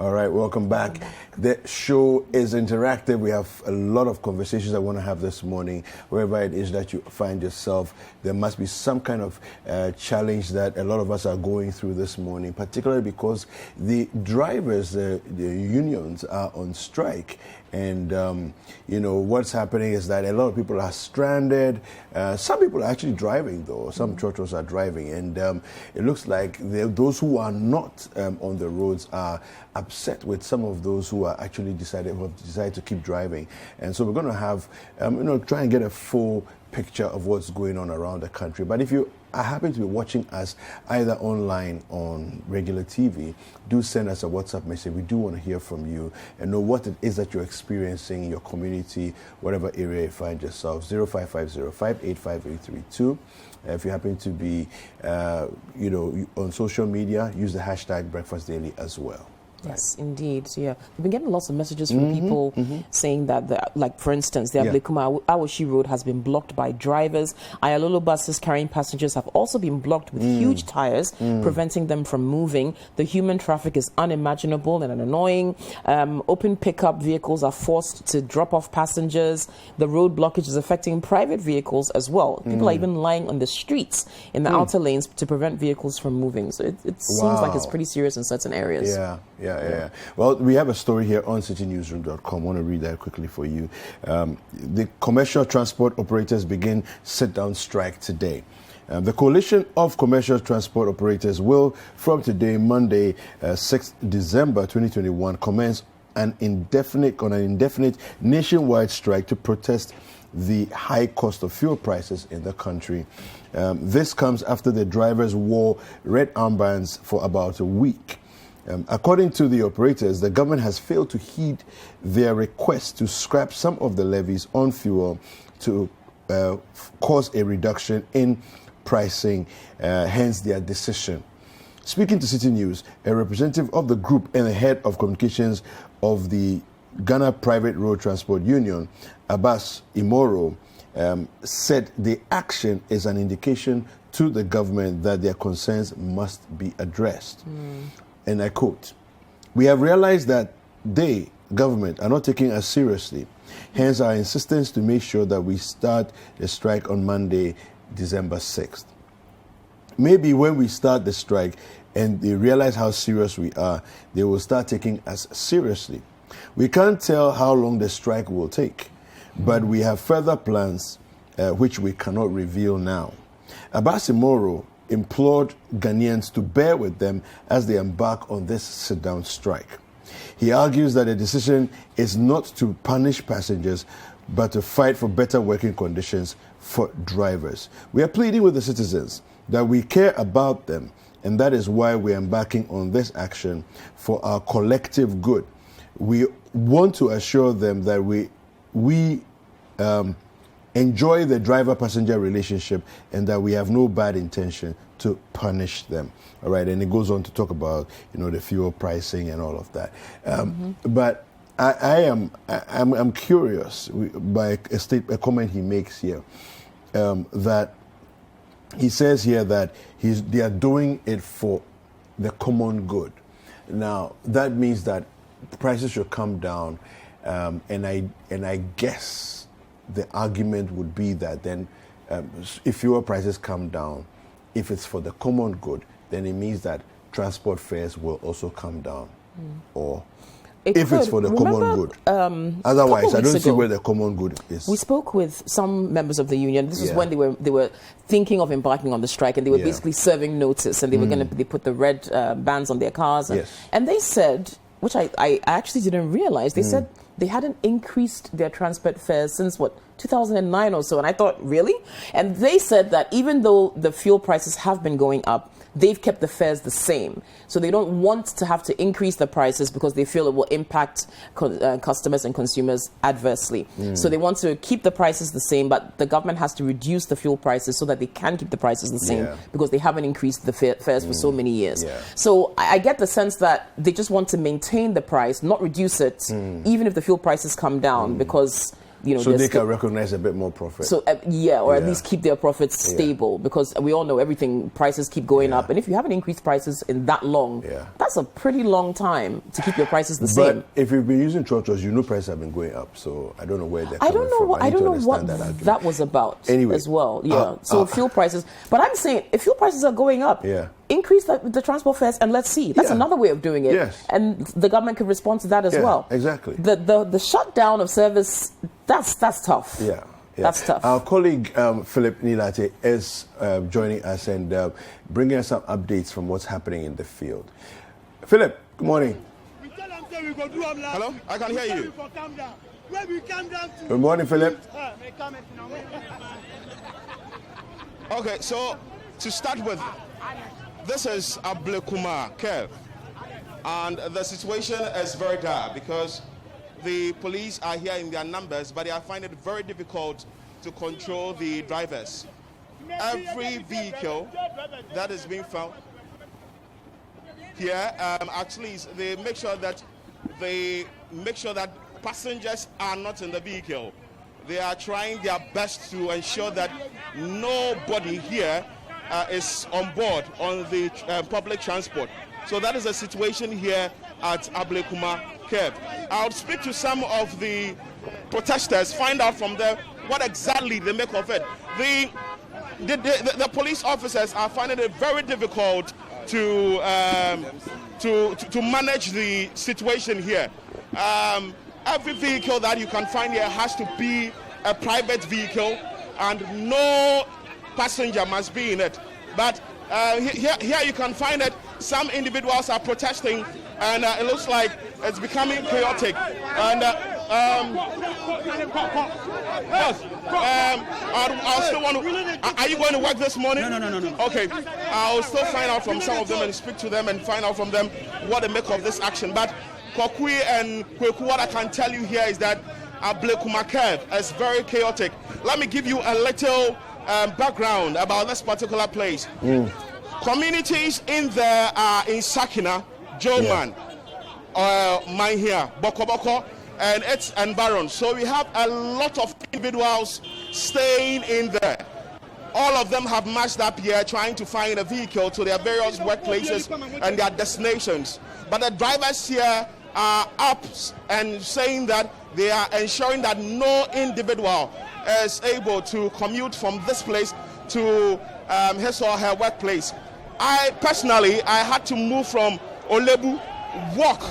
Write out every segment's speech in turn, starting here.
All right, welcome back. The show is interactive. We have a lot of conversations I want to have this morning. Wherever it is that you find yourself, there must be some kind of challenge that a lot of us are going through this morning, particularly because the drivers, the unions are on strike. And, what's happening is that a lot of people are stranded. Some people are actually driving, though. Some churches are driving. And it looks like those who are not on the roads are upset with some of those who are actually decided to keep driving. And so we're going to have, try and get a full picture of what's going on around the country. But if you happen to be watching us either online on regular TV, do send us a WhatsApp message. We do want to hear from you and know what it is that you're experiencing in your community, whatever area you find yourself. 0550-585-832. If you happen to be, on social media, use the hashtag Breakfast Daily as well. Yes, indeed. So, yeah, we've been getting lots of messages from people saying that, for instance, the Ablekuma Awoshi Road has been blocked by drivers. Ayalolo buses carrying passengers have also been blocked with huge tires, preventing them from moving. The human traffic is unimaginable and annoying. Open pickup vehicles are forced to drop off passengers. The road blockage is affecting private vehicles as well. People are even lying on the streets in the outer lanes to prevent vehicles from moving. So it seems like it's pretty serious in certain areas. Yeah. Well, we have a story here on citynewsroom.com. I want to read that quickly for you. The commercial transport operators begin sit-down strike today. The Coalition of Commercial Transport Operators will, from today, Monday, 6th December 2021, commence an indefinite nationwide strike to protest the high cost of fuel prices in the country. This comes after the drivers wore red armbands for about a week. According to the operators, the government has failed to heed their request to scrap some of the levies on fuel to cause a reduction in pricing, hence their decision. Speaking to City News, a representative of the group and the head of communications of the Ghana Private Road Transport Union, Abbas Imoro, said the action is an indication to the government that their concerns must be addressed. And I quote, "We have realized that they, government, are not taking us seriously. Hence our insistence to make sure that we start the strike on Monday, December 6th. Maybe when we start the strike and they realize how serious we are, they will start taking us seriously. We can't tell how long the strike will take, but we have further plans which we cannot reveal now." Abbas Imoro implored Ghanaians to bear with them as they embark on this sit-down strike. He argues that the decision is not to punish passengers, but to fight for better working conditions for drivers. "We are pleading with the citizens that we care about them, and that is why we are embarking on this action for our collective good. We want to assure them that we enjoy the driver-passenger relationship and that we have no bad intention to punish them." All right, and it goes on to talk about the fuel pricing and all of that. But I'm curious by a comment he makes here that he says here that they are doing it for the common good. Now that means that prices should come down, and I guess the argument would be that then if fuel prices come down, if it's for the common good, then it means that transport fares will also come down. Or it's for the common good. Otherwise, I don't see where the common good is. We spoke with some members of the union. This was when they were thinking of embarking on the strike, and they were basically serving notice, and they were they put the red bands on their cars, and they said, which I actually didn't realize, they said they hadn't increased their transport fares since 2009 or so. And I thought, really? And they said that even though the fuel prices have been going up, they've kept the fares the same. So they don't want to have to increase the prices because they feel it will impact customers and consumers adversely. So they want to keep the prices the same, but the government has to reduce the fuel prices so that they can keep the prices the same because they haven't increased the fares for so many years. So I get the sense that they just want to maintain the price, not reduce it, even if the fuel prices come down, because so they can recognize a bit more profit. So at least keep their profits stable, because we all know prices keep going up, and if you haven't increased prices in that long, that's a pretty long time to keep your prices the same. But if you've been using trotros, prices have been going up. So I don't know where they're coming from. I don't know what that was about as well. So fuel prices. But I'm saying if fuel prices are going up, increase the transport fares and let's see. That's another way of doing it. Yes. And the government could respond to that as well. Exactly. The shutdown of service, that's tough. Yeah. That's tough. Our colleague Philip Nilate is joining us and bringing us some updates from what's happening in the field. Philip, good morning. Hello, I can hear you. Good morning, Philip. Okay, so to start with, this is Ablekuma Kev, and the situation is very dire because the police are here in their numbers, but they are finding it very difficult to control the drivers. Every vehicle that is being found here, actually, they make sure that passengers are not in the vehicle. They are trying their best to ensure that nobody here is on board on the public transport. So that is the situation here at Ablekuma Kev. I'll speak to some of the protesters, find out from them what exactly they make of it. The police officers are finding it very difficult to manage the situation here. Every vehicle that you can find here has to be a private vehicle, and no passenger must be in it. But here you can find it. Some individuals are protesting, and it looks like it's becoming chaotic. And I'll still want to. Are you going to work this morning? No. Okay, I'll still find out from some of them and speak to them and find out from them what they make of this action. But Kokui and Kweku, what I can tell you here is that Ablekuma Kev is very chaotic. Let me give you a little background about this particular place. Communities in there are in Sakina, Joman, Manhia, Boko, and its environs. So we have a lot of individuals staying in there. All of them have matched up here trying to find a vehicle to their various workplaces and their destinations. But the drivers here are up and saying that they are ensuring that no individual is able to commute from this place to his or her workplace. I personally had to move from Olebu, walk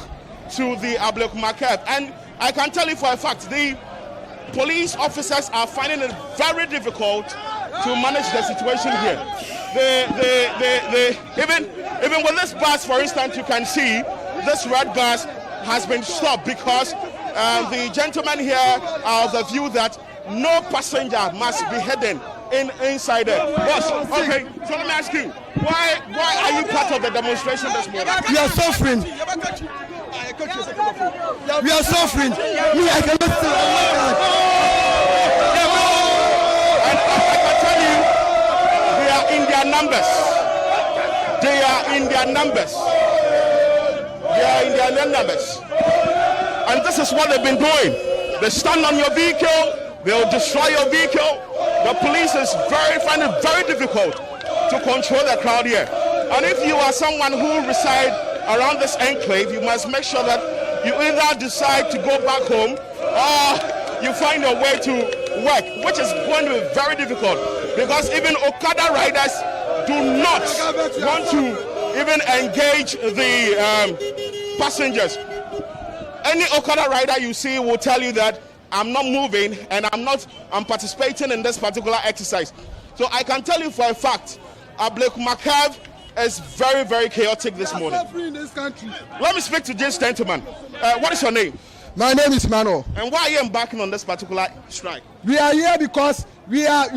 to the Ablekuma Kev, and I can tell you for a fact the police officers are finding it very difficult to manage the situation here. Even with this bus, for instance, you can see this red bus has been stopped because the gentlemen here are of the view that no passenger must be hidden inside there. Boss, okay, so let me ask you, why are you part of the demonstration this morning? We are suffering. We are suffering. I cannot say. And I can tell you, they are in their numbers. They are in their numbers. They are in their numbers. And this is what they've been doing. They stand on your vehicle, they'll destroy your vehicle. The police is finding it very difficult to control the crowd here. And if you are someone who reside around this enclave, you must make sure that you either decide to go back home or you find a way to work, which is going to be very difficult because even Okada riders do not want to even engage the passengers. Any Okada rider you see will tell you that I'm not moving and I'm participating in this particular exercise. So I can tell you for a fact, Ablekuma Kev is very, very chaotic this morning. Let me speak to this gentleman. What is your name? My name is Mano. And why are you embarking on this particular strike? We are here because we are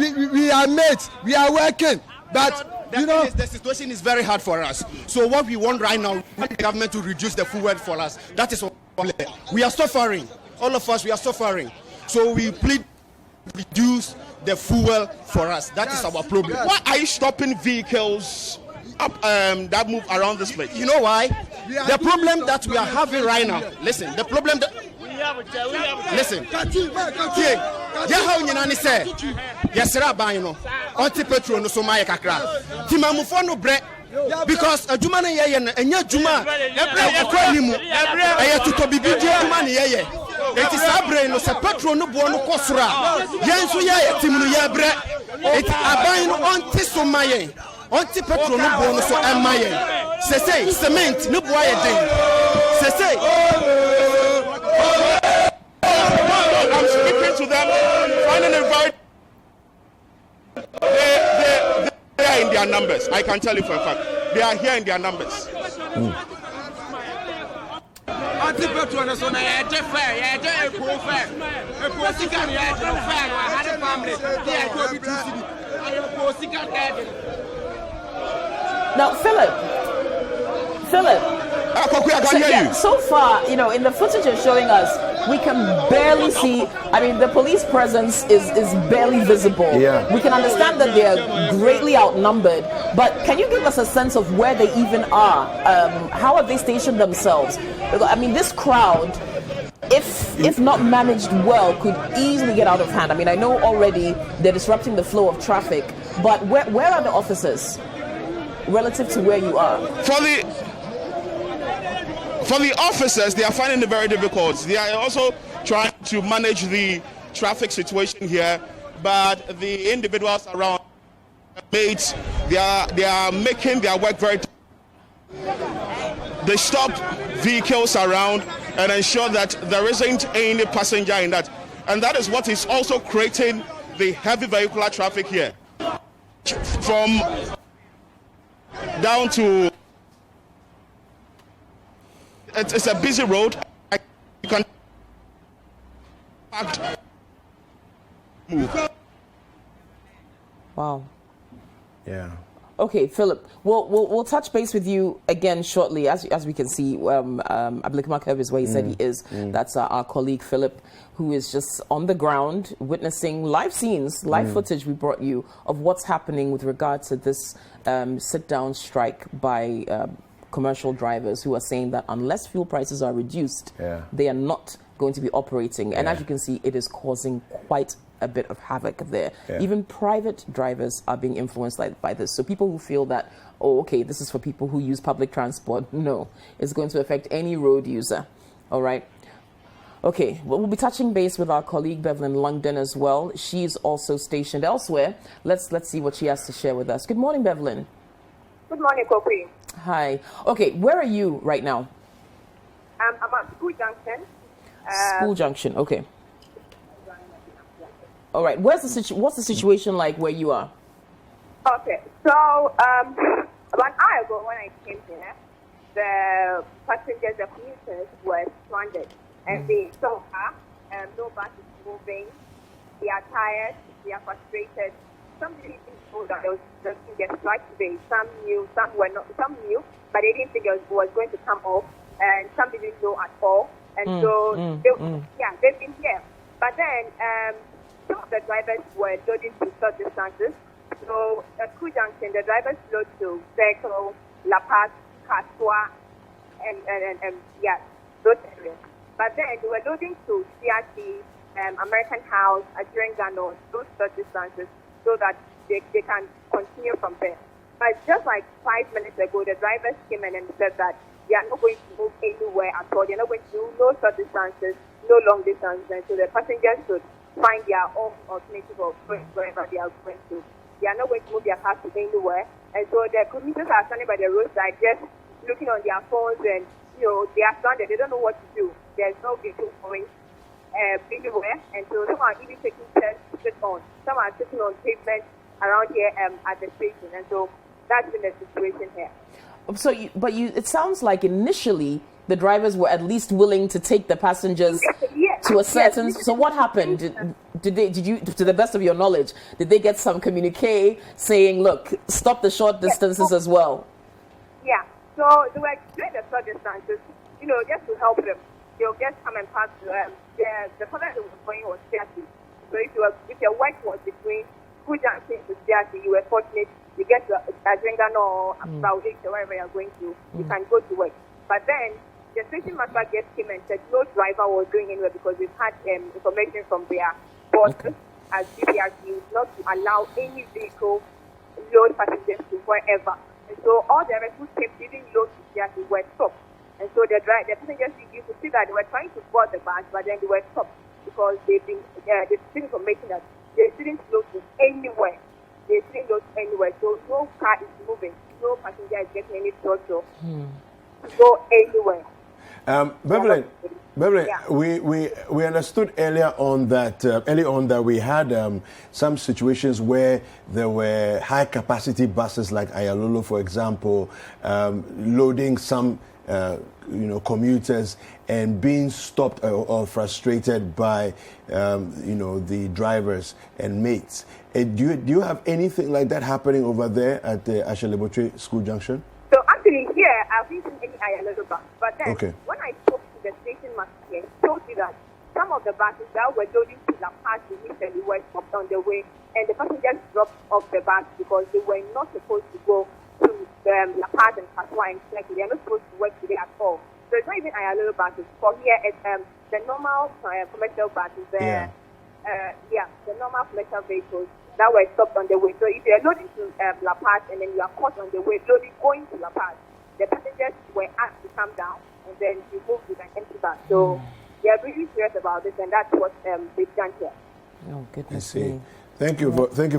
mates. We are working. But the situation is very hard for us. So what we want right now, we want the government to reduce the fuel for us. That is what we are suffering. All of us, we are suffering. So we plead reduce the fuel for us. That is our problem. Why are you stopping vehicles up that move around this place? You know why? The problem that we are having right now. Listen, the problem that Listen. Yeah, how you know say? Yes, sir. Abano. Anti petrol no so my kakra. Timamufono no bread. Because a Juma and ya Juma, I to be money. It is a brain of a petrol no buono cosra. Yansu ya Timu ya bread. It's a buying on Tissomaye. Anti petrol no buono so am maye. Say cement no boy thing. Say I'm speaking to them, finding a very they are in their numbers. I can tell you for a fact. They are here in their numbers. Now, Philip. So far, you know, in the footage you're showing us, we can barely see. I mean, the police presence is barely visible. Yeah. We can understand that they are greatly outnumbered, but can you give us a sense of where they even are? How have they stationed themselves? I mean, this crowd, if not managed well, could easily get out of hand. I mean, I know already they're disrupting the flow of traffic, but where are the officers relative to where you are? For the officers, they are finding it very difficult. They are also trying to manage the traffic situation here, but the individuals around, mates, they are making their work very tough. They stop vehicles around and ensure that there isn't any passenger in that. And that is what is also creating the heavy vehicular traffic here. From down to... It's a busy road. You can move. Wow. Yeah. Okay, Philip. We'll touch base with you again shortly. As we can see, Ablikuma is where he said he is. That's our colleague Philip, who is just on the ground witnessing live scenes, live footage we brought you of what's happening with regard to this sit-down strike by commercial drivers who are saying that unless fuel prices are reduced, they are not going to be operating. And as you can see, it is causing quite a bit of havoc there. Even private drivers are being influenced by this. So people who feel that, oh, okay, this is for people who use public transport, no, it's going to affect any road user. All right. Okay, well, we'll be touching base with our colleague Bevelyn Longden as well. She's also stationed elsewhere. Let's see what she has to share with us. Good morning, Bevelyn. Good morning, Kopi. Hi. Okay, where are you right now? I'm at School Junction. School Junction, okay. All right, what's the situation like where you are? Okay, so about an hour ago when I came here, the passengers, the commuters were stranded. And they saw her, no bus is moving. They are tired, they are frustrated. Some didn't know that there was going to get strike today. Some knew, some were not. Some knew, but they didn't think it was going to come off. And some didn't know at all. And they've been here. But then some of the drivers were loading to short distances. So at School Junction, the drivers load to Circle, La Paz, Kaswa, and those areas. But then they were loading to CRT, American House, Adrengano, those short distances, so that they can continue from there. But just like 5 minutes ago, the drivers came in and said that they are not going to move anywhere at all. They are not going to do no short distances, no long distances. And so the passengers should find their own alternative of going wherever they are going to. They are not going to move their cars to anywhere. And so the commuters are standing by the roadside just looking on their phones and, they are stranded. They don't know what to do. There's no vehicle going anywhere. And so some are even taking turns to sit on. Some are sitting on pavement around here at the station. And so that's been the situation here. So, it sounds like initially the drivers were at least willing to take the passengers to a certain. Yes. So what happened? Did you, to the best of your knowledge, did they get some communique saying, "Look, stop the short distances as well"? Yeah. So they were doing the short distances, just to help them. They'll just come and pass. The product that was going was CRT. So if your work was between School Junction to CRT, you were fortunate. You get to Adrengano or Saudi or wherever you're going to, you can go to work. But then the station master just came and said no driver was going anywhere because we've had information from their bosses as GPRT not to allow any vehicle load passengers to wherever. And so all the rest who didn't load GPRT were stopped. And so the passengers, you could see that they were trying to board the bus, but then they were stopped because they've been information that they didn't load to anywhere. They didn't load anywhere. So no car is moving. No passenger is getting any throttle to go anywhere. Beverly, we understood early on that we had some situations where there were high capacity buses like Ayalolo, for example, loading some commuters and being stopped or frustrated by the drivers and mates. Do you have anything like that happening over there at the Ayalolo School Junction? So actually here, I've seen any Ayalolo bus, but then when I spoke to the station master, he told me that some of the buses that were loading to La Paz initially were stopped on the way, and the passengers dropped off the bus because they were not supposed to go to La Paz and Kaswa and Fleki. They are not supposed to work today at all. So it's not even Ayalolo buses. For here, it's the normal commercial buses. The normal commercial vehicles that were stopped on the way. So if you're loading to La Paz and then you are caught on the way going to La Paz, the passengers were asked to come down and then you move with an empty bus. So they are really serious about this, and that's what they've done here. Oh, goodness me. Thank you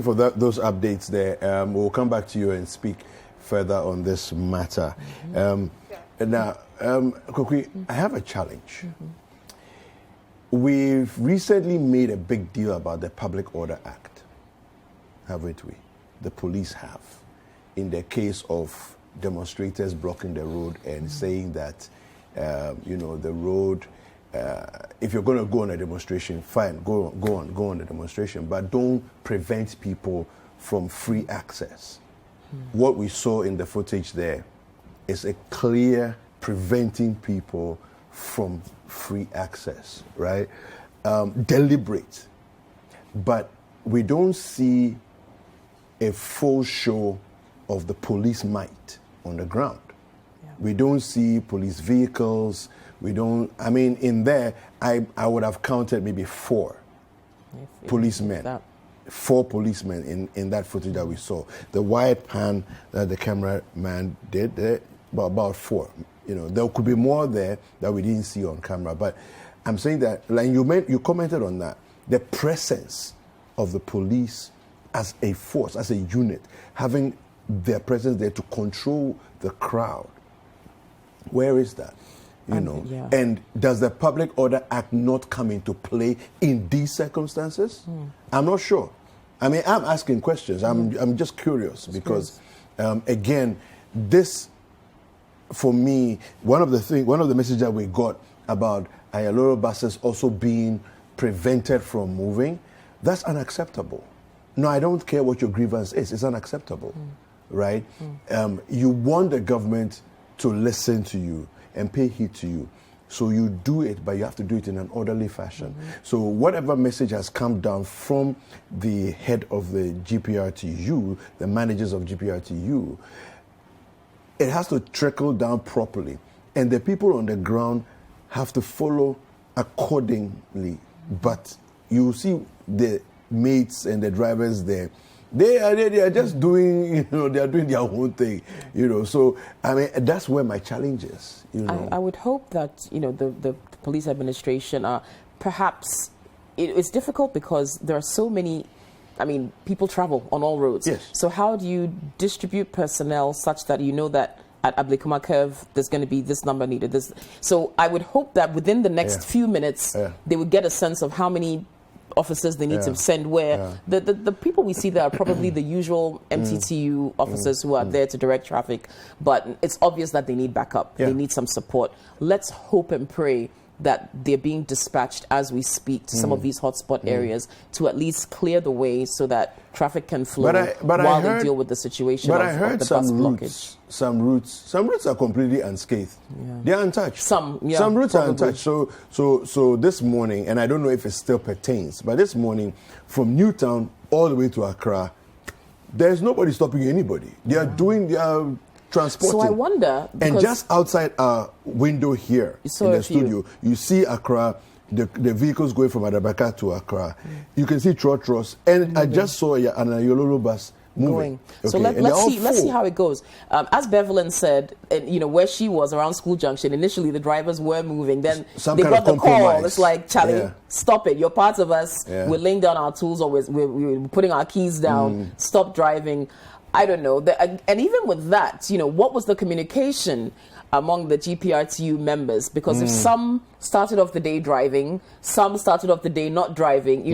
for those updates there. We'll come back to you and speak further on this matter. Now, Kokui, I have a challenge. We've recently made a big deal about the Public Order Act, haven't we? The police have, in the case of demonstrators blocking the road and saying that, the road, if you're going to go on a demonstration, fine, go on the demonstration, but don't prevent people from free access. What we saw in the footage there is a clear preventing people from free access, right? Deliberate. But we don't see a full show of the police might on the ground. We don't see police vehicles. In there, I would have counted maybe 4 policemen. 4 policemen in that footage that we saw. The wide pan that the cameraman did, about 4. There could be more there that we didn't see on camera. But I'm saying that, like you commented on that, the presence of the police as a force, as a unit, having their presence there to control the crowd. Where is that? And does the Public Order Act not come into play in these circumstances? I'm not sure. I'm asking questions. I'm just curious because, again, this, for me, one of the messages that we got about Ayalolo buses also being prevented from moving, that's unacceptable. No, I don't care what your grievance is. It's unacceptable, right? You want the government to listen to you and pay heed to you. So you do it, but you have to do it in an orderly fashion. So whatever message has come down from the head of the GPRTU, the managers of GPRTU, it has to trickle down properly. And the people on the ground have to follow accordingly. But you see the mates and the drivers there, they are just doing, they are doing their own thing, So, that's where my challenge is, I would hope that, the police administration perhaps it's difficult because there are so many, people travel on all roads. Yes. So how do you distribute personnel such that that at Ablekuma Curve there's going to be this number needed? So I would hope that within the next few minutes they would get a sense of how many officers they need to send where. The people we see there are probably the usual MTTU officers who are there to direct traffic, but it's obvious that they need backup. They need some support. Let's hope and pray that they're being dispatched as we speak to some of these hotspot areas to at least clear the way so that traffic can flow while they deal with the situation of the bus blockage. Some routes are completely unscathed. They are untouched. Some routes are untouched. So this morning, and I don't know if it still pertains, but this morning from Newtown all the way to Accra, there's nobody stopping anybody. They are transporting. So I wonder, and just outside our window here in the studio, you see Accra, the vehicles going from Adabaka to Accra. You can see trotros, and I just saw an Ayalolo bus moving. Okay. So let's see how it goes. As Bevelyn said, where she was around School Junction, initially the drivers were moving. Then they got the call. It's like, Charlie, stop it. You're part of us. Yeah. We're laying down our tools, or we're putting our keys down. Stop driving. I don't know. And even with that, what was the communication among the GPRTU members? Because if some started off the day driving, some started off the day not driving,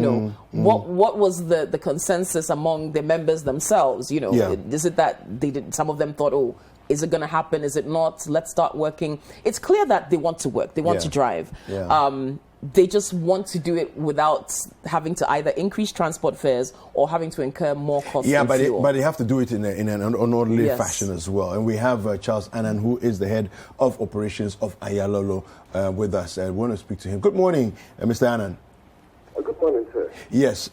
what was the consensus among the members themselves? Is it that some of them thought, oh, is it going to happen? Is it not? Let's start working. It's clear that they want to work. They want to drive. Yeah. They just want to do it without having to either increase transport fares or having to incur more costs. Yeah, but they have to do it in an orderly fashion as well. And we have Charles Annan, who is the head of operations of Ayalolo, with us. I want to speak to him. Good morning, Mr. Annan. Good morning, sir. Yes.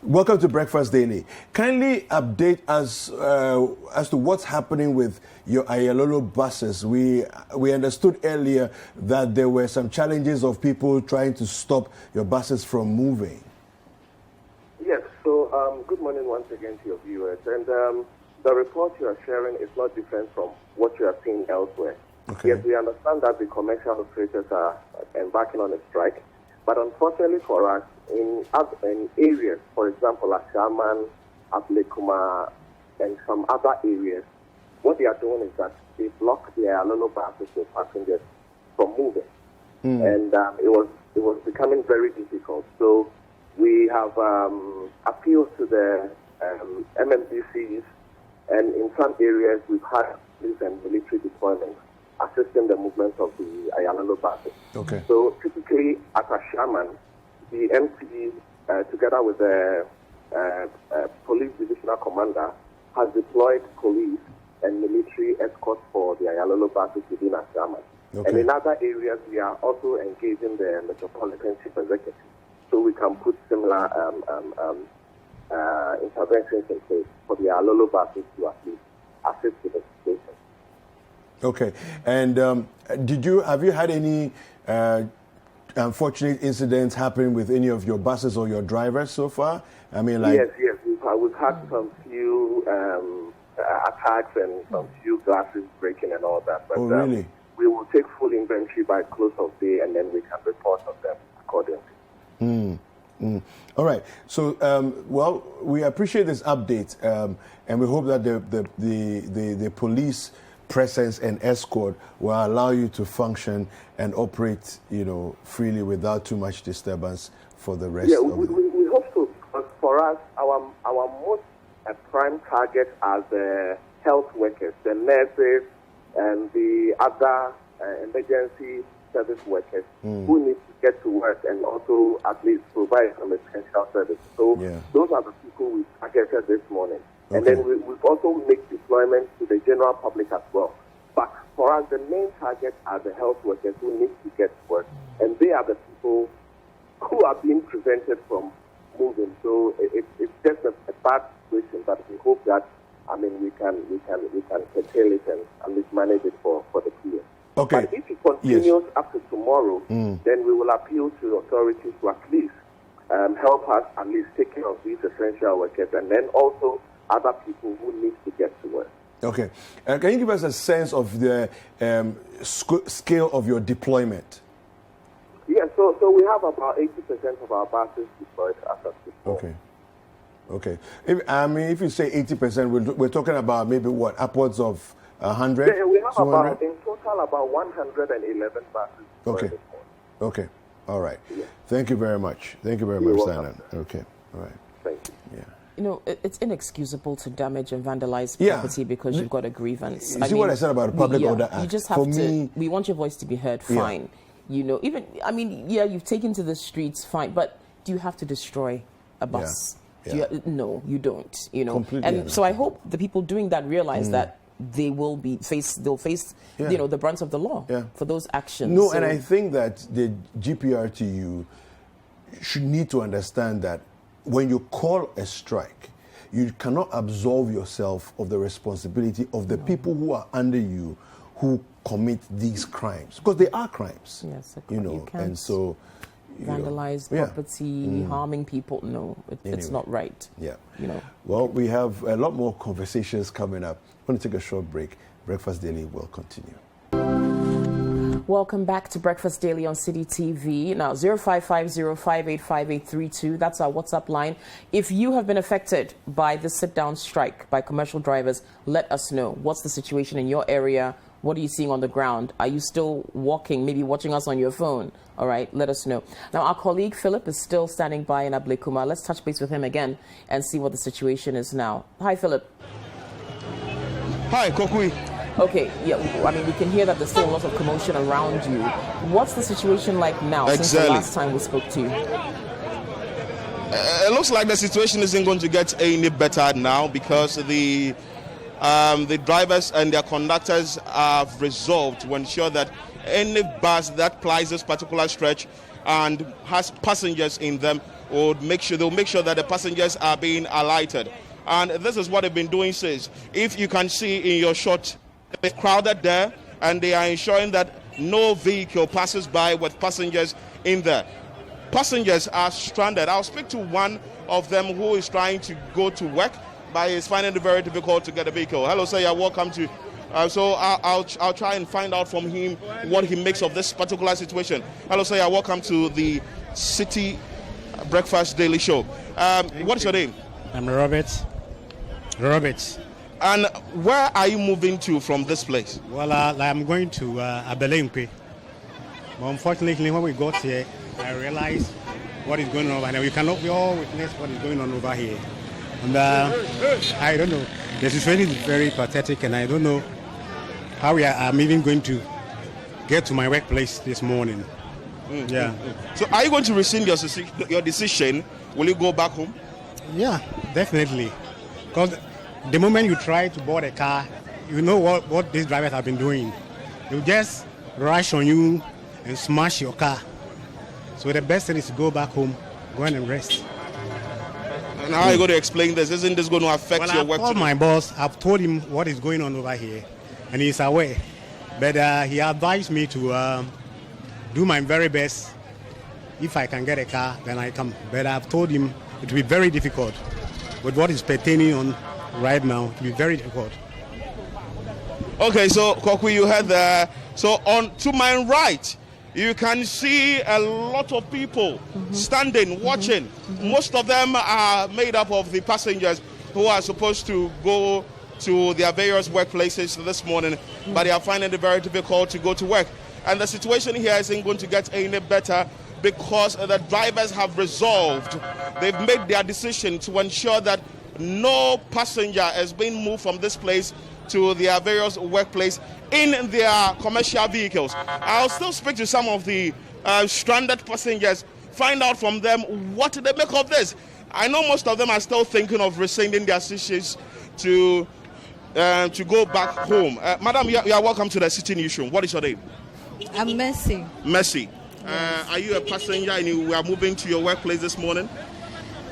Welcome to Breakfast Daily. Kindly update us as to what's happening with your Ayalolo buses. We understood earlier that there were some challenges of people trying to stop your buses from moving. Yes. So good morning once again to your viewers. And the report you are sharing is not different from what you are seeing elsewhere. Okay. Yes, we understand that the commercial operators are embarking on a strike. But unfortunately for us, in areas, for example, Ashaman, Ablekuma, and some other areas, what they are doing is that they block the Ayalolo buses with passengers from moving. And it was becoming very difficult. So we have appealed to the MMDCs, and in some areas we've had police and military deployments assisting the movement of the Ayalolo buses. Okay. So typically at Ashaman, the MT, together with the police divisional commander, has deployed police and military escorts for the Ayalolo buses within Ashaman. Okay. And in other areas, we are also engaging the Metropolitan Chief Executive, so we can put similar interventions in place for the Ayalolo buses to at least assist with the situation. Okay. And have you had any unfortunate incidents happen with any of your buses or your drivers so far? I mean, yes. We've had some few attacks and some few glasses breaking and all that. But, really? We will take full inventory by close of day, and then we can report on them accordingly. All right. So, we appreciate this update, and we hope that the police presence and escort will allow you to function and operate, freely without too much disturbance for the rest of the... We hope so, because for us, our most prime target are the health workers, the nurses, and the other emergency service workers who need to get to work and also at least provide some essential service. So those are the people we targeted this morning. Okay. And then we've also made deployments to the general public as well. But for us, the main target are the health workers who need to get to work. And they are the people who are being prevented from moving. So it's just a bad situation, but we hope that, we can curtail it and at least manage it for the period. Okay. But if it continues up to tomorrow, then we will appeal to authorities to at least help us at least take care of these essential workers, and then also other people who need to get to work. Okay. Can you give us a sense of the scale of your deployment? Yeah, so we have about 80% of our buses deployed as of before. Okay. If you say 80%, we're talking about maybe what, upwards of 100? Yeah, we have about, in total, about 111 buses. Okay. All right. Yeah. Thank you very much. Shannon. Okay. All right. Thank you. Yeah. It's inexcusable to damage and vandalize property because you've got a grievance. You see what I said about the Public Order Act? You just have we want your voice to be heard, fine. You've taken to the streets, fine, but do you have to destroy a bus? No, you don't. Completely. So I hope the people doing that realize that they'll face the brunt of the law for those actions. No, and I think that the GPRTU should need to understand that when you call a strike, you cannot absolve yourself of the responsibility of the people who are under you who commit these crimes, because they are crimes. Yes, you know, and so vandalize property, harming people. No, it's not right. Yeah, you know. Well, we have a lot more conversations coming up. I'm going to take a short break. Breakfast Daily will continue. Welcome back to Breakfast Daily on City TV. Now, 0550585832. That's our WhatsApp line. If you have been affected by the sit-down strike by commercial drivers, let us know. What's the situation in your area? What are you seeing on the ground? Are you still walking, maybe watching us on your phone? All right, let us know. Now, our colleague Philip is still standing by in Ablekuma. Let's touch base with him again and see what the situation is now. Hi, Philip. Hi, Kokui. Okay, yeah, I mean, we can hear that there's still a lot of commotion around you. What's the situation like now since the last time we spoke to you? It looks like the situation isn't going to get any better now, because the drivers and their conductors have resolved to ensure that any bus that plies this particular stretch and has passengers in them they'll make sure that the passengers are being alighted. And this is what they've been doing since. If you can see in your shot, it's crowded there, and they are ensuring that no vehicle passes by with passengers in there. Passengers are stranded. I'll speak to one of them who is trying to go to work, but is finding it very difficult to get a vehicle. Hello, sir. You're welcome to. So I'll try and find out from him what he makes of this particular situation. Hello, sir. You're welcome to the City Breakfast Daily Show. What's your name? I'm Robert. And where are you moving to from this place? Well, I'm going to Abelempe. But unfortunately, when we got here, I realized what is going on, and we all witness what is going on over here. And I don't know. The situation is very pathetic, and I don't know how I'm even going to get to my workplace this morning. Yeah. So are you going to rescind your decision? Will you go back home? Yeah, definitely. Because the moment you try to board a car, you know what these drivers have been doing. They'll just rush on you and smash your car. So the best thing is to go back home, go and rest. And how are you going to explain this? Isn't this going to affect your work? I've called my boss. I've told him what is going on over here, and he's aware. But he advised me to do my very best. If I can get a car, then I come. But I've told him it will be very difficult. With what is pertaining on right now, it will be very difficult. Okay, so Kokwi, you heard that. So on to my right, you can see a lot of people standing, watching. Most of them are made up of the passengers who are supposed to go to their various workplaces this morning, but they are finding it very difficult to go to work. And the situation here isn't going to get any better, because the drivers have resolved. They've made their decision to ensure that no passenger is being moved from this place to their various workplace in their commercial vehicles. I'll still speak to some of the stranded passengers, find out from them what they make of this. I know most of them are still thinking of rescinding their decisions to go back home. Madam, you are welcome to the City Newsroom. What is your name? I'm Mercy. Mercy. Are you a passenger and you are moving to your workplace this morning?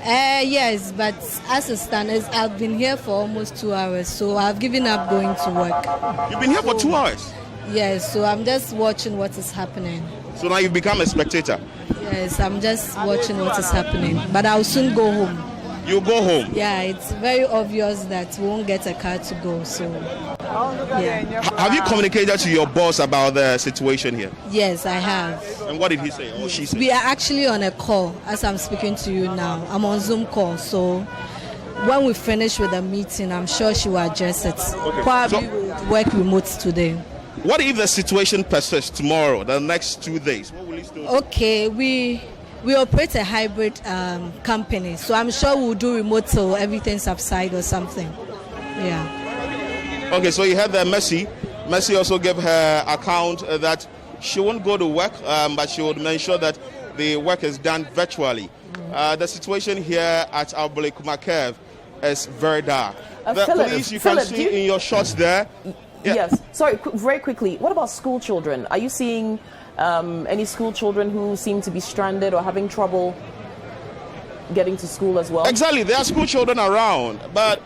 Yes, but as it stands, I've been here for almost 2 hours, so I've given up going to work. You've been here for 2 hours? Yes, so I'm just watching what is happening. So now you've become a spectator? Yes, I'm just watching what is happening, but I'll soon go home. You go home? Yeah, it's very obvious that we won't get a car to go, so yeah. Have you communicated to your boss about the situation here? Yes, I have. And what did he say, or she say? We are actually on a call as I'm speaking to you now. I'm on Zoom call, so when we finish with the meeting, I'm sure she will address it. Okay. Probably we'll work remote today. What if the situation persists tomorrow, the next 2 days? What will you still do? Okay, we operate a hybrid company, so I'm sure we'll do remote till everything subsides or something. Yeah. Okay, so you heard that Mercy also gave her account that she won't go to work, but she would make sure that the work is done virtually. The situation here at Ablekuma Curve is very dark. The police, you can see in your shots there. Yeah. Yes. Sorry, very quickly. What about school children? Are you seeing any school children who seem to be stranded or having trouble getting to school as well? Exactly. There are school children around. But,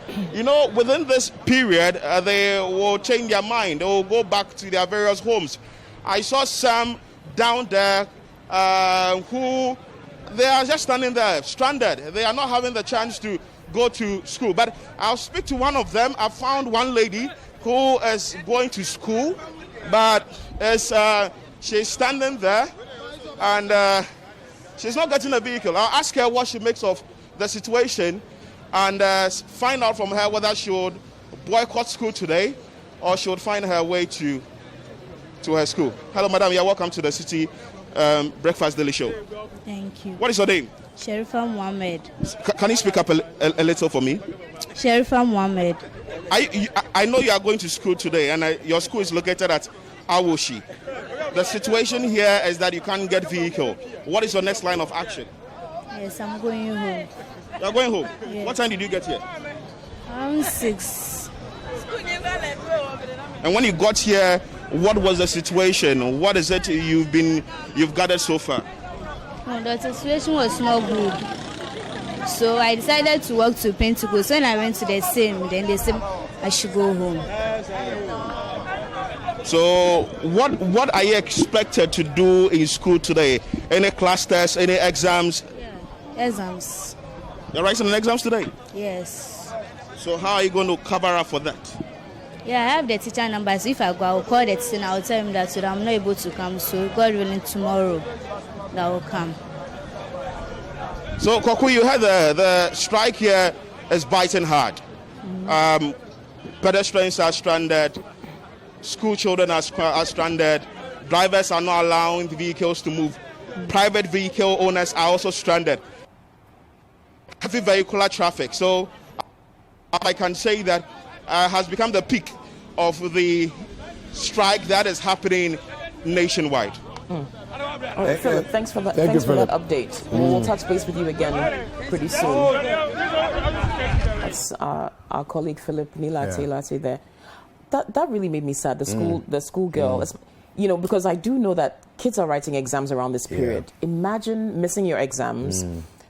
within this period, they will change their mind. They will go back to their various homes. I saw some down there who they are just standing there, stranded. They are not having the chance to go to school. But I'll speak to one of them. I found one lady who is going to school, but she's standing there and she's not getting a vehicle. I'll ask her what she makes of the situation and find out from her whether she would boycott school today or she would find her way to her school. Hello, madam. You're welcome to the City Breakfast Daily Show. Thank you. What is your name? Sherifa Mohammed. Can you speak up a little for me? Sherifa Mohammed. I know you are going to school today, and your school is located at Awoshi. The situation here is that you can't get vehicle. What is your next line of action? Yes, I'm going home. You're going home? Yes. What time did you get here? Around 6. And when you got here, what was the situation? What is it you've gathered so far? No, the situation was not good. So I decided to walk to Pentecost. When I went to the same, then they said I should go home. So what are you expected to do in school today? Any class tests, any exams? Yeah, exams. You're writing exams today? Yes. So how are you going to cover up for that? Yeah, I have the teacher numbers. If I go, I'll call the teacher and I'll tell him that I'm not able to come. So God willing, tomorrow that will come. So Kwaku, you had the strike here is biting hard. Pedestrians are stranded. School children are stranded. Drivers are not allowing the vehicles to move. Private vehicle owners are also stranded. Heavy vehicular traffic. So I can say that has become the peak of the strike that is happening nationwide. All right, Philip, thanks for that. Thanks for that update. We'll touch base with you again pretty soon. That's our colleague Philip Nilate there. That really made me sad. The school girl, because I do know that kids are writing exams around this period. Yeah. Imagine missing your exams.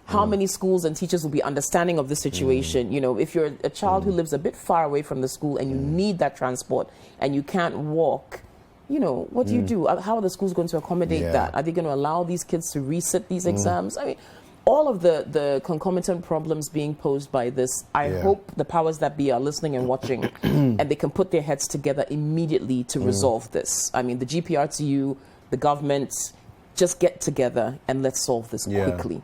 How many schools and teachers will be understanding of the situation? If you're a child who lives a bit far away from the school and you need that transport and you can't walk, what do you do? How are the schools going to accommodate that? Are they going to allow these kids to resit these exams? I mean, all of the concomitant problems being posed by this, I hope the powers that be are listening and watching and they can put their heads together immediately to resolve this. I mean, the GPRTU, the government, just get together and let's solve this quickly.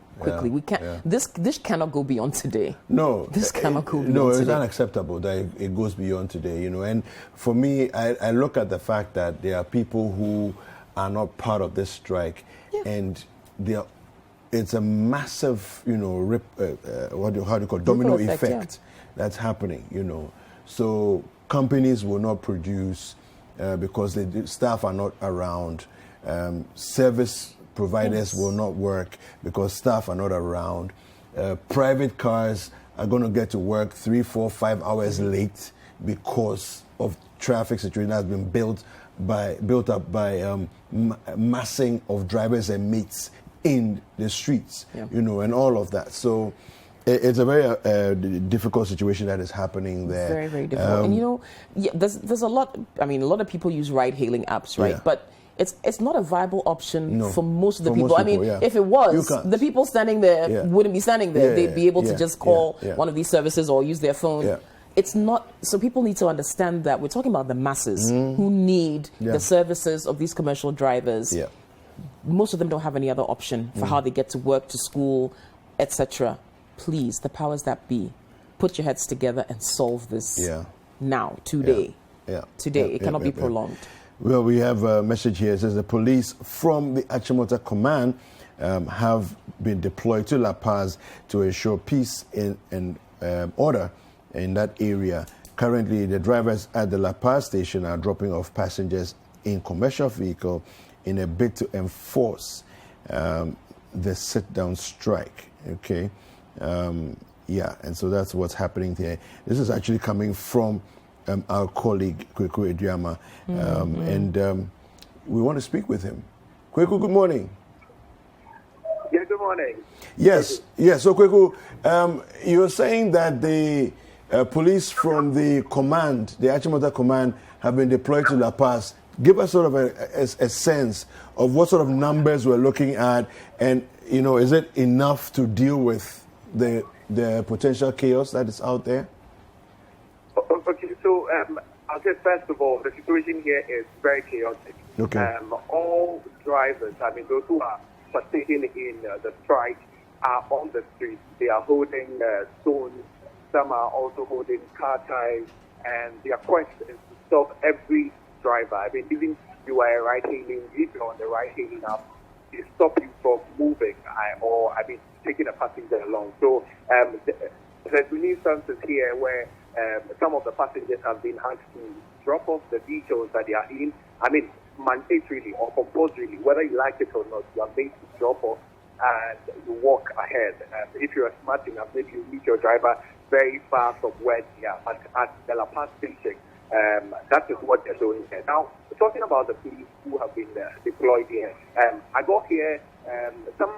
We can't. This cannot go beyond today. No, this cannot go beyond today. No, it's today. unacceptable that it goes beyond today. And for me, I look at the fact that there are people who are not part of this strike, and it's a massive, how do you call it, domino effect that's happening. So companies will not produce because the staff are not around. Service providers will not work because staff are not around. Private cars are going to get to work 3, 4, 5 hours late because of traffic situation that's been built up by massing of drivers and mates in the streets, and all of that. So it's a very difficult situation that is happening there. Very, very difficult. And there's a lot. I mean, a lot of people use ride-hailing apps, right? Yeah. But it's not a viable option for most of the people. Most people, if it was, the people standing there wouldn't be standing there. They'd be able to just call one of these services or use their phone. Yeah. It's not. So people need to understand that we're talking about the masses who need the services of these commercial drivers. Yeah. Most of them don't have any other option for how they get to work, to school, etc. Please, the powers that be, put your heads together and solve this now, today. Today. It cannot be prolonged. Well, we have a message here. It says the police from the Achimota Command have been deployed to La Paz to ensure peace and order in that area. Currently, the drivers at the La Paz station are dropping off passengers in commercial vehicle in a bid to enforce the sit-down strike. Okay, and so that's what's happening there. This is actually coming from our colleague Kweku Ediama, and we want to speak with him. Kweku, good morning. Yeah, good morning. Yes, yes. So, Kweku, you're saying that the police from the command, the Achimota command, have been deployed to La Paz. Give us sort of a sense of what sort of numbers we're looking at, and is it enough to deal with the potential chaos that is out there? Okay, so I'll say first of all, the situation here is very chaotic. Okay. All drivers, those who are partaking in the strike, are on the streets. They are holding stones. Some are also holding car ties, and their quest is to stop every driver. Even you are a ride-hailing, if you're on the ride-hailing app, they stop you from moving or taking a passenger along. So there's been instances here where some of the passengers have been asked to drop off the vehicles that they are in. Mandatorily or compulsorily, whether you like it or not, you are made to drop off and you walk ahead. If you are smart enough, maybe you meet your driver very far from where they are at the La Paz station. That is what they're doing here. Now, talking about the police who have been deployed here, I got here some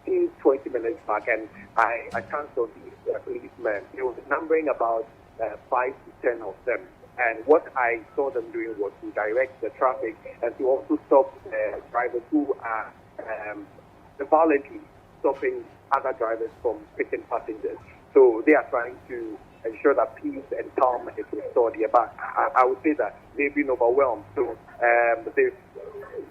15-20 minutes back, and I chanced on these policemen. They were numbering about 5 to 10 of them. And what I saw them doing was to direct the traffic and to also stop drivers who are violently stopping other drivers from picking passengers. So they are trying to ensure that peace and calm is restored here. But I would say that they've been overwhelmed. So they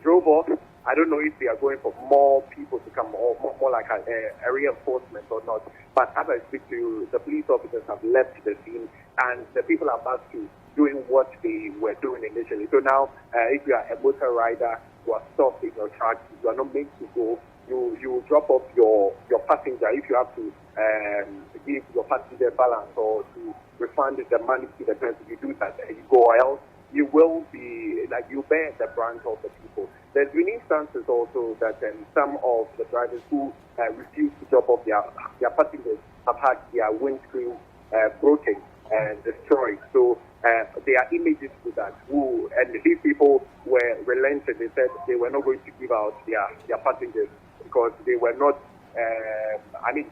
drove off. I don't know if they are going for more people to come or more like a reinforcement or not. But as I speak to you, the police officers have left the scene and the people are back to doing what they were doing initially. So now, if you are a motor rider, you are stopped in your track, you are not meant to go, you drop off your passenger. If you have to give your passenger balance or to refund the money to the person, you do that, you go, or else you will be, you bear the brunt of the people. There's been instances also that some of the drivers who refuse to drop off their passengers have had their windscreen broken and destroyed. So there are images to that. And these people were relented. They said they were not going to give out their passengers because they were not.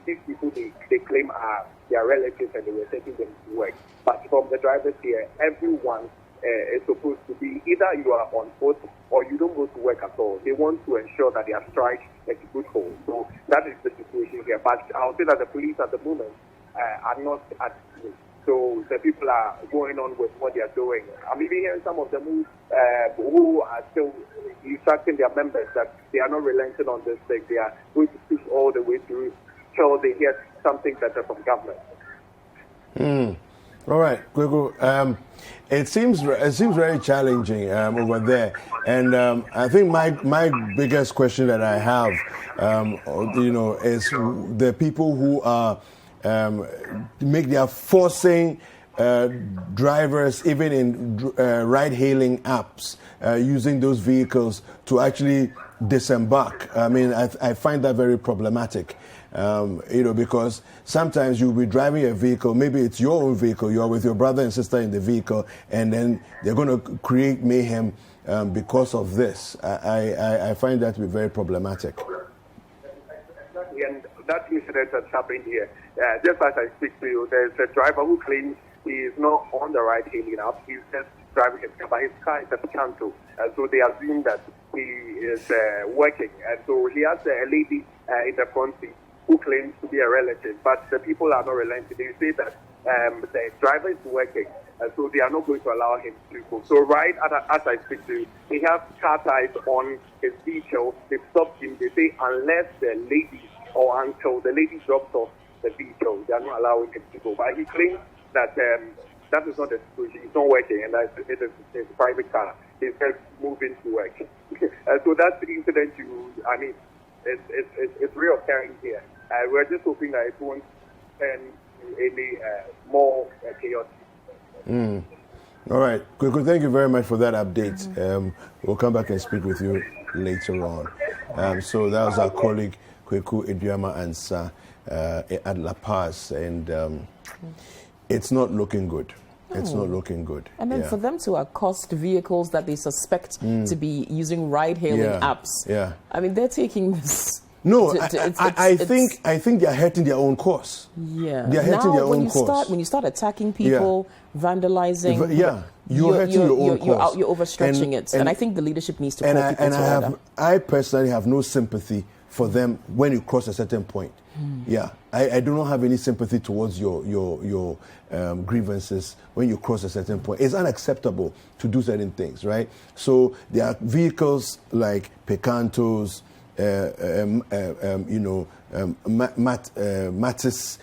These people they claim are their relatives and they were taking them to work. But from the drivers here, everyone is supposed to be either you are on foot or you don't go to work at all. They want to ensure that their strike is good hold. So that is the situation here. But I'll say that the police at the moment are not at peace. So the people are going on with what they are doing. I'm even hearing some of them who are still instructing their members that they are not relenting on this thing. They are going to push all the way through till they get something better from government. All right, Kweku. It seems very challenging over there, and I think my biggest question that I have, is the people who are they are forcing drivers, even in ride-hailing apps, using those vehicles to actually disembark. I find that very problematic. Because sometimes you'll be driving a vehicle, maybe it's your own vehicle, you're with your brother and sister in the vehicle, and then they're going to create mayhem because of this. I find that to be very problematic. And that incident has happened here. Just as I speak to you, there's a driver who claims he is not on the ride-hailing app. He's just driving his car, but his car is a Picanto. So they assume that he is working. And so he has a lady in the front seat who claims to be a relative, but the people are not relenting. They say that the driver is working, so they are not going to allow him to go. So right as I speak to you, he has car ties on his vehicle. They've stopped him. They say unless the lady or until the lady drops off the vehicle, they are not allowing him to go. But he claims that that is not the situation. He's not working, and that it is his private car. He's just moving to work. So that's the incident. It's reoccurring here. We're just hoping that it won't turn any more chaotic. All right. Kweku, thank you very much for that update. We'll come back and speak with you later on. So that was our colleague Kweku Eduama Ansa at La Paz, and it's not looking good. It's not looking good. And then for them to accost vehicles that they suspect to be using ride-hailing apps, they're taking this No, I think they are hurting their own cause. Yeah, they are hurting their own cause. When you start attacking people, vandalizing, you're hurting your own cause. You're overstretching it, and I think the leadership needs to call people to order. I personally have no sympathy for them when you cross a certain point. Yeah, I do not have any sympathy towards your grievances when you cross a certain point. It's unacceptable to do certain things, right? So there are vehicles like Picantos, Matis,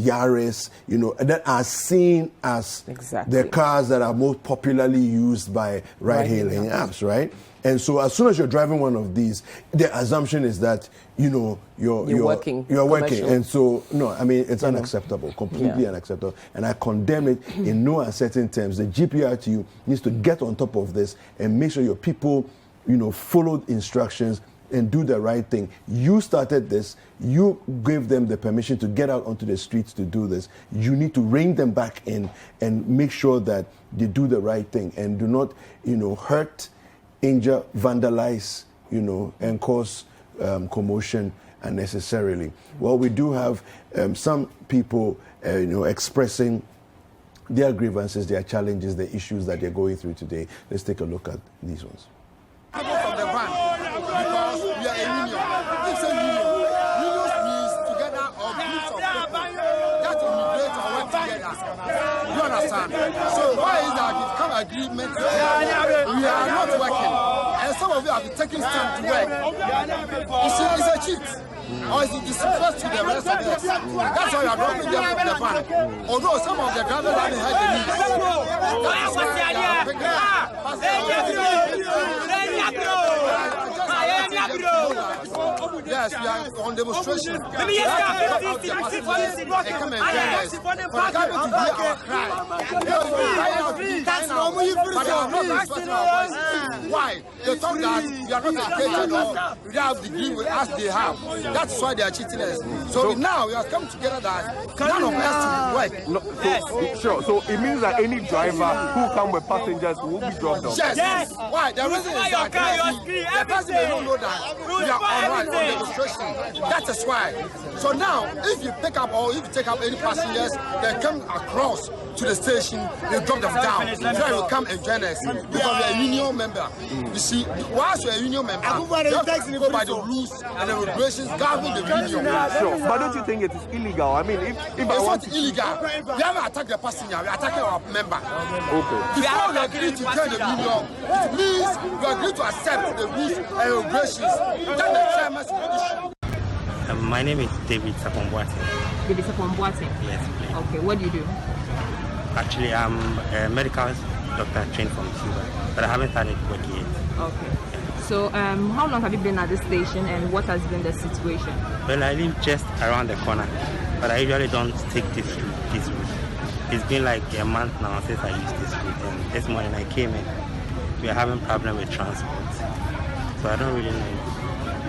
Yaris, that are seen as the cars that are most popularly used by ride-hailing apps, right? And so as soon as you're driving one of these, the assumption is that, you're working. You're working. And so, no, I mean, it's unacceptable, completely unacceptable. And I condemn it in no uncertain terms. The GPRTU needs to get on top of this and make sure your people, follow instructions and do the right thing. You started this. You gave them the permission to get out onto the streets to do this. You need to rein them back in and make sure that they do the right thing and do not, hurt, injure, vandalize, and cause commotion unnecessarily. Well, we do have some people, expressing their grievances, their challenges, the issues that they're going through today. Let's take a look at these ones. From the van, because we are a union. It's a union. Unions means together or groups of people that immigrate or work together. You understand? So why is that it's come agreement? We are not working. And some of you have been taking time to work. You see, it's a cheat. Or is it disrespect to the rest of us? That's why you are dropping them from the van. Although some of the drivers haven't had the needs. That's why they are picking Yes, we are on demonstration. They come and join us. For the government to hear our cry. But they are not respecting our voices. Why? They thought that we are not educated or we have the degree as they have. That's why they are cheating us. So now we have come together that none of us to work. Sure. So it means that any driver who come with passengers will be dropped off. Yes. Why? The reason is that the person may not know that we are on demonstration. That is why. So now, if you pick up or if you take up any passengers, they come across to the station, they drop them down. So you come and join us because we are a union member. You see, whilst you're a union member, you have to go by the rules and the regulations governing the union. Sure, but don't you think it is illegal? I mean, if it's not illegal. We haven't attacked the passenger, we are attacking our member. Okay. Before we agree to join the union, it means we agree to accept the rules and regulations. That's the chairman's issue. My name is David Sakomboate. David Sakomboate? Yes, please. Okay, what do you do? Actually, I'm a medical doctor trained from Cuba, but I haven't started working yet. Okay. So, how long have you been at this station and what has been the situation? Well, I live just around the corner, but I usually don't take this route. It's been like a month now since I used this route, and this morning I came in. We are having problem with transport, so I don't really know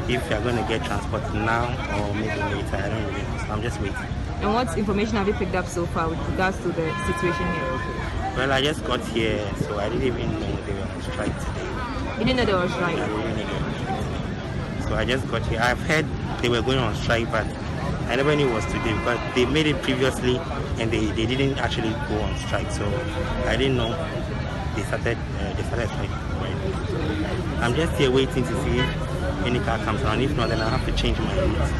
if you are going to get transport now or maybe later. I don't really know, so I'm just waiting. And what information have you picked up so far with regards to the situation here? Well, I just got here, so I didn't even know they were on strike today. You didn't know they were on strike? I didn't know they were on strike today. So I just got here. I've heard they were going on strike, but I never knew it was today because they made it previously and they didn't actually go on strike. So I didn't know they started strike. Right? I'm just here waiting to see if any car comes around. If not, then I'll have to change my route.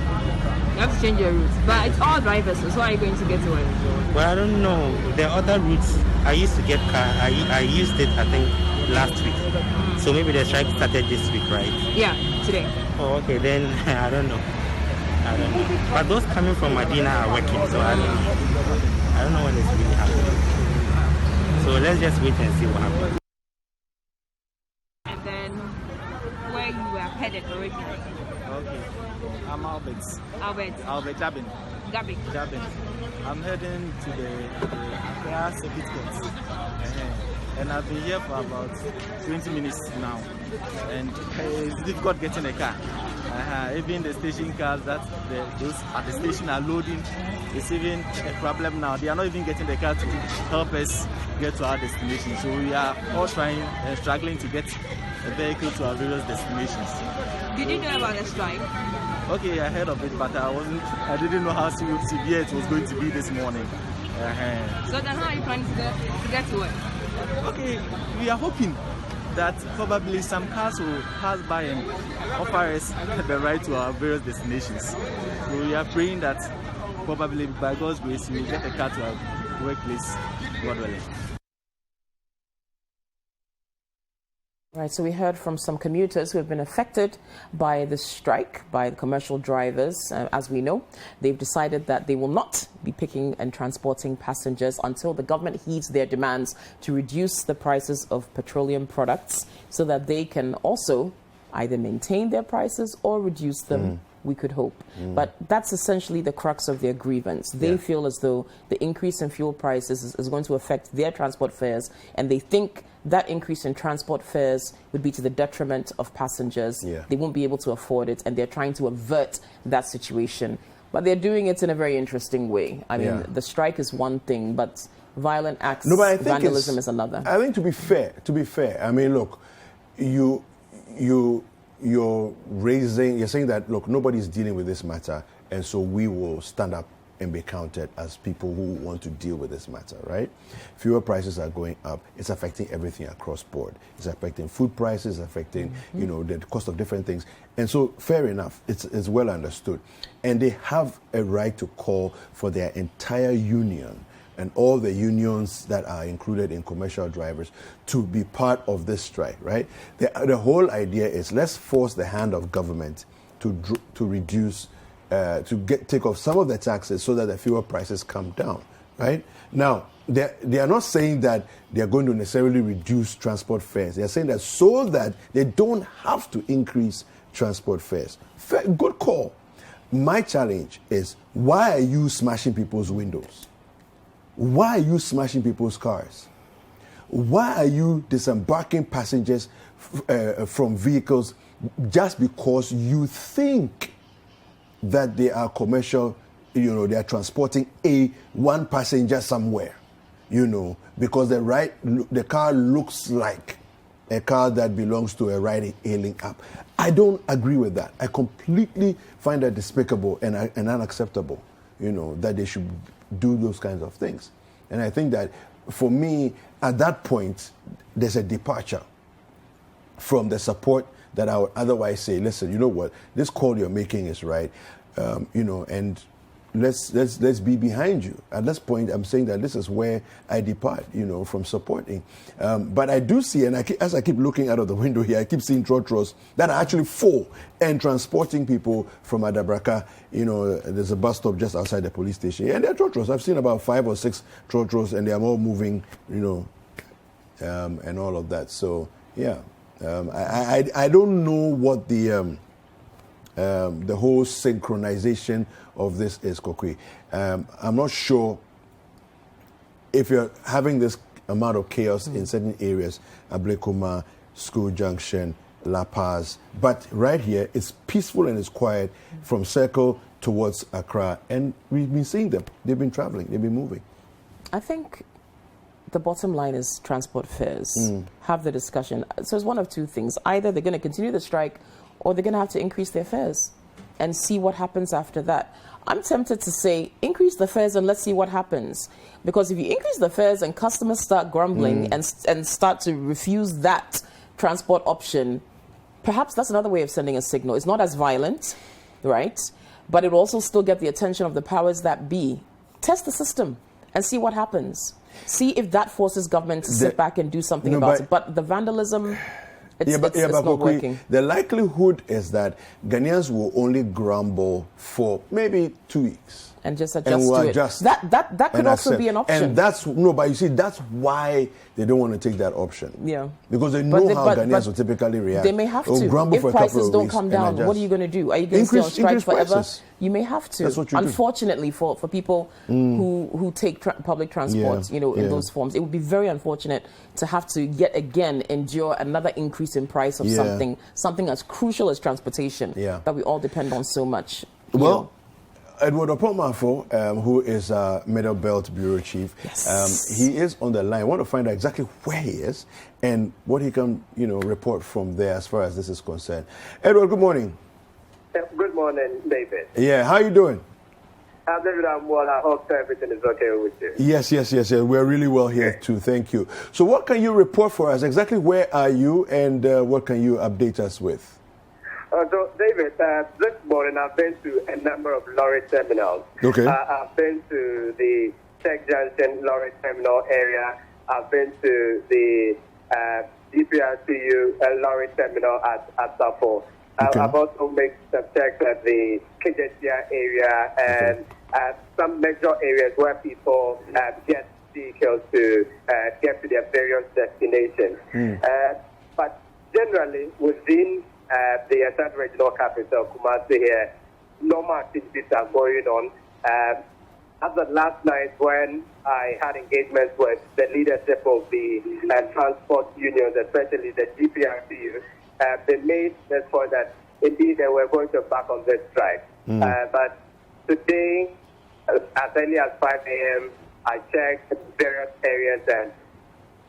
You have to change your route, but it's all drivers, so how are you going to get to it? Well, I don't know. The other routes, I used to get car. I used it, I think, last week. So maybe the strike started this week, right? Yeah, today. Oh, okay, then I don't know. But those coming from Medina are working, so I don't know when it's really happening. So let's just wait and see what happens. And then, where you were headed originally? Okay. I'm Albert Jabin. I'm heading to the Accra Circuit Court. And I've been here for about 20 minutes now. And it's difficult getting a car. Even the station cars that those at the station are loading, it's even a problem now. They are not even getting the car to help us get to our destination. So we are all struggling to get a vehicle to our various destinations. Did you know about the strike? Okay, I heard of it, but I didn't know how severe it was going to be this morning. So then how are you planning to get to work? Okay, we are hoping that probably some cars will pass by and offer us the ride to our various destinations. So we are praying that probably by God's grace we will get a car to our workplace, God willing. Right, so we heard from some commuters who have been affected by the strike, by the commercial drivers. As we know, they've decided that they will not be picking and transporting passengers until the government heeds their demands to reduce the prices of petroleum products so that they can also either maintain their prices or reduce them. We could hope. But that's essentially the crux of their grievance. They feel as though the increase in fuel prices is going to affect their transport fares, and they think that increase in transport fares would be to the detriment of passengers. They won't be able to afford it, and they're trying to avert that situation. But they're doing it in a very interesting way. I mean, the strike is one thing, but violent acts, vandalism is another. I think to be fair, I mean, look, you're saying that, look, nobody's dealing with this matter, and so we will stand up and be counted as people who want to deal with this matter, right? Fuel prices are going up. It's affecting everything across board. It's affecting food prices, affecting, the cost of different things. And so, fair enough, it's well understood. And they have a right to call for their entire union and all the unions that are included in commercial drivers to be part of this strike, right? The whole idea is let's force the hand of government to reduce, take off some of the taxes so that the fuel prices come down, right? Now, they are not saying that they are going to necessarily reduce transport fares. They are saying that so that they don't have to increase transport fares. Good call. My challenge is, why are you smashing people's windows? Why are you smashing people's cars? Why are you disembarking passengers from vehicles just because you think that they are commercial, they are transporting one passenger somewhere, because the car looks like a car that belongs to a ride-hailing app. I don't agree with that. I completely find that despicable and unacceptable, that they should do those kinds of things. And I think that for me, at that point, there's a departure from the support that I would otherwise say, listen, you know what, this call you're making is right, and let's be behind you. At this point, I'm saying that this is where I depart, from supporting. But I do see, and as I keep looking out of the window here, I keep seeing trotros that are actually full and transporting people from Adabraka. There's a bus stop just outside the police station, and they're trotros. I've seen about 5 or 6 trotros, and they are all moving, and all of that. So, yeah, I don't know what the whole synchronization of this is, Kokwe. I'm not sure if you're having this amount of chaos in certain areas, Ablekuma, School Junction, La Paz, but right here it's peaceful and it's quiet from Circle towards Accra, and we've been seeing them. They've been traveling, they've been moving. I think the bottom line is transport fares. Have the discussion. So it's one of two things. Either they're going to continue the strike or they're going to have to increase their fares and see what happens after that. I'm tempted to say increase the fares and let's see what happens. Because if you increase the fares and customers start grumbling and start to refuse that transport option, perhaps that's another way of sending a signal. It's not as violent, right? But it will also still get the attention of the powers that be. Test the system and see what happens. See if that forces government to sit back and do something about it. But the vandalism, it's not working. The likelihood is that Ghanaians will only grumble for maybe 2 weeks. And just adjust to it. That could also be an option. And but you see, that's why they don't want to take that option. Yeah. Because they know how Ghanaians will typically react. They may have to. If prices don't come down, what are you going to do? Are you going to stay on strike forever? Prices. You may have to. That's what you unfortunately, for people who take public transport, in those forms, it would be very unfortunate to have to yet again endure another increase in price of something as crucial as transportation that we all depend on so much. Well, Edward Opomafo, who is Middle Belt Bureau Chief, he is on the line. I want to find out exactly where he is and what he can, report from there as far as this is concerned. Edward, good morning. Good morning, David. Yeah, how are you doing? David, I'm well. I hope everything is okay with you. Yes. We're really well here too. Thank you. So what can you report for us? Exactly where are you and what can you update us with? So, David, this morning I've been to a number of lorry terminals. Okay. I've been to the Tech Junction lorry terminal area. I've been to the DPRCU lorry terminal at Safo. Okay. I've also made some checks at the Kijetia area and some major areas where people get vehicles to get to their various destinations. But generally, within the Ashanti Regional Capital, Kumasi here, normal activities are going on. As of last night, when I had engagements with the leadership of the transport unions, especially the GPRCU, they made this point that indeed they were going to back on this strike. But today, as early as 5 a.m., I checked various areas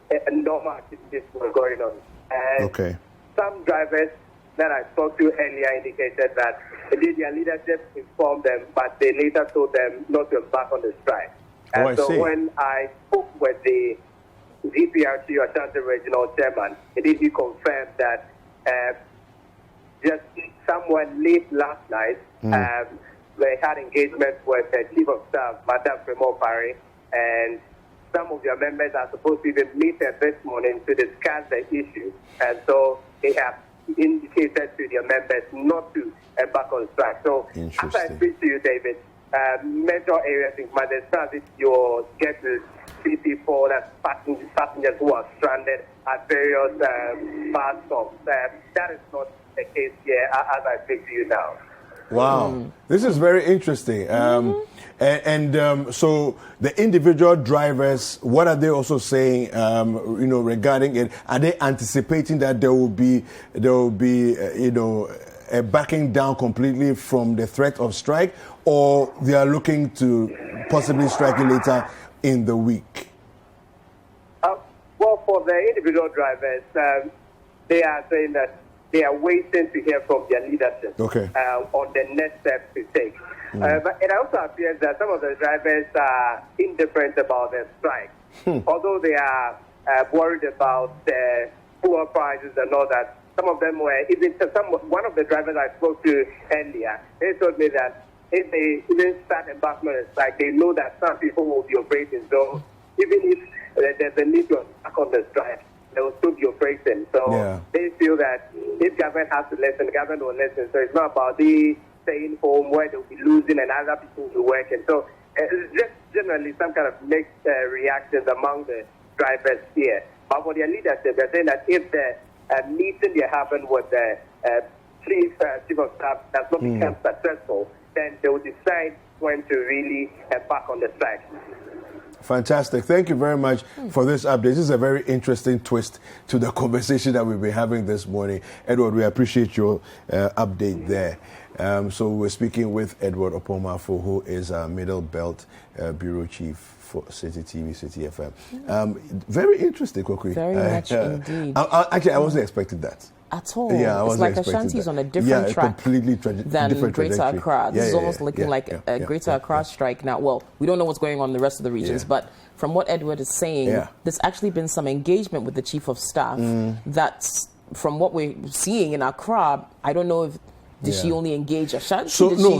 and normal activities were going on. And some drivers that I spoke to earlier indicated that indeed their leadership informed them, but they later told them not to embark on the strike. And when I spoke with the GPRCU Ashanti Regional Chairman, indeed he confirmed that just somewhere late last night, they had engagement with the Chief of Staff, Madam Premo Pari, and some of their members are supposed to even meet them this morning to discuss the issue. And so they have indicated to their members not to embark on strike. So as I speak to you, David, major areas in Madrid Transit, you'll get to see people, that's passengers who are stranded at various bus stops. That is not the case here as I speak to you now. Wow, this is very interesting. So the individual drivers, what are they also saying? Regarding it, are they anticipating that there will be a backing down completely from the threat of strike, or they are looking to possibly strike later in the week? Well, for the individual drivers, they are saying that they are waiting to hear from their leadership on the next steps to take. But it also appears that some of the drivers are indifferent about the strike. Although they are worried about the fuel prices and all that, some of them were, one of the drivers I spoke to earlier, they told me that if they even start embarkment on strike, they know that some people will be operating. So even if there's a need to embark on the strike, they will still be operating. So they feel that if government has to listen, the government will listen. So it's not about the staying home where they'll be losing and other people will be working. So it's just generally some kind of mixed reactions among the drivers here. But for their leadership, they're saying that if the meeting they happen with the chief of staff does not become successful, then they will decide when to really embark on the strike. Fantastic. Thank you very much for this update. This is a very interesting twist to the conversation that we've been having this morning. Edward, we appreciate your update there. So we're speaking with Edward Opomafo, who is Middle Belt Bureau Chief for City TV, City FM. Very interesting, Kokui. Very much indeed. Actually, I wasn't expecting that. At all. Yeah, it's like Ashanti is on a different track completely than different Greater Accra. This is almost looking like a Greater Accra strike now. Well, we don't know what's going on in the rest of the regions, but from what Edward is saying, there's actually been some engagement with the Chief of Staff that's, from what we're seeing in Accra, I don't know if did she only engage Ashanti? What's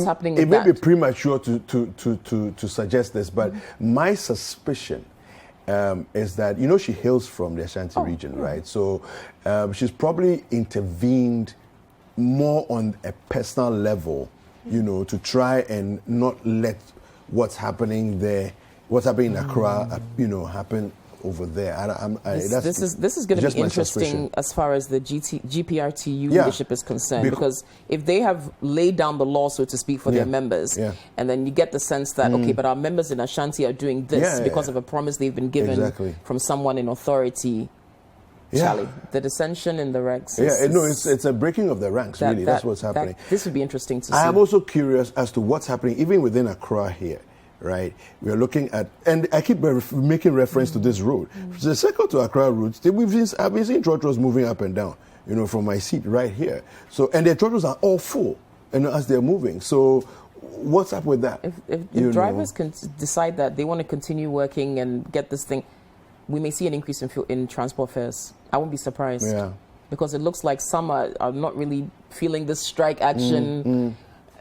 happening with that? It may be premature to suggest this, but my suspicion is that, she hails from the Ashanti region, right? So she's probably intervened more on a personal level, to try and not let what's happening there, what's happening in Accra, happen over there. This is going to be interesting as far as the GPRTU leadership is concerned, because if they have laid down the law, so to speak, for their members, and then you get the sense that, okay, but our members in Ashanti are doing this because of a promise they've been given from someone in authority, Charlie. The dissension in the ranks. It's a breaking of the ranks, really. That's what's happening. This would be interesting to see. I am also curious as to what's happening, even within Accra here, right? We are looking at, and I keep making reference to this road. The circle to Accra route, I've been seeing trotros moving up and down, from my seat right here. So, and the trotros are all full, as they're moving. So, what's up with that? If drivers can decide that they want to continue working and get this thing, we may see an increase in transport fares. I won't be surprised. Yeah. Because it looks like some are not really feeling this strike action.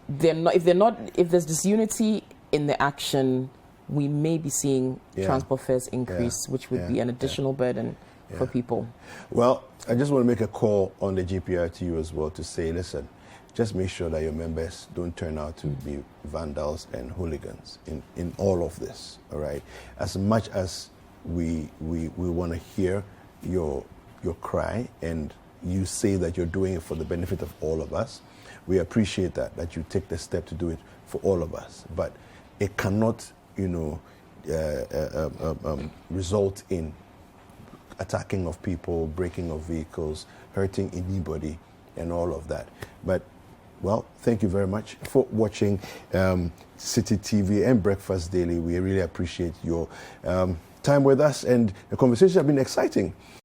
If there's disunity in the action, we may be seeing transport fares increase, which would be an additional burden for people. Well, I just want to make a call on the GPR to you as well to say, listen, just make sure that your members don't turn out to be vandals and hooligans in all of this, all right? As much as we want to hear your cry, and you say that you're doing it for the benefit of all of us, we appreciate that you take the step to do it for all of us. But it cannot, result in attacking of people, breaking of vehicles, hurting anybody, and all of that. But, well, thank you very much for watching City TV and Breakfast Daily. We really appreciate your time with us, and the conversation has been exciting.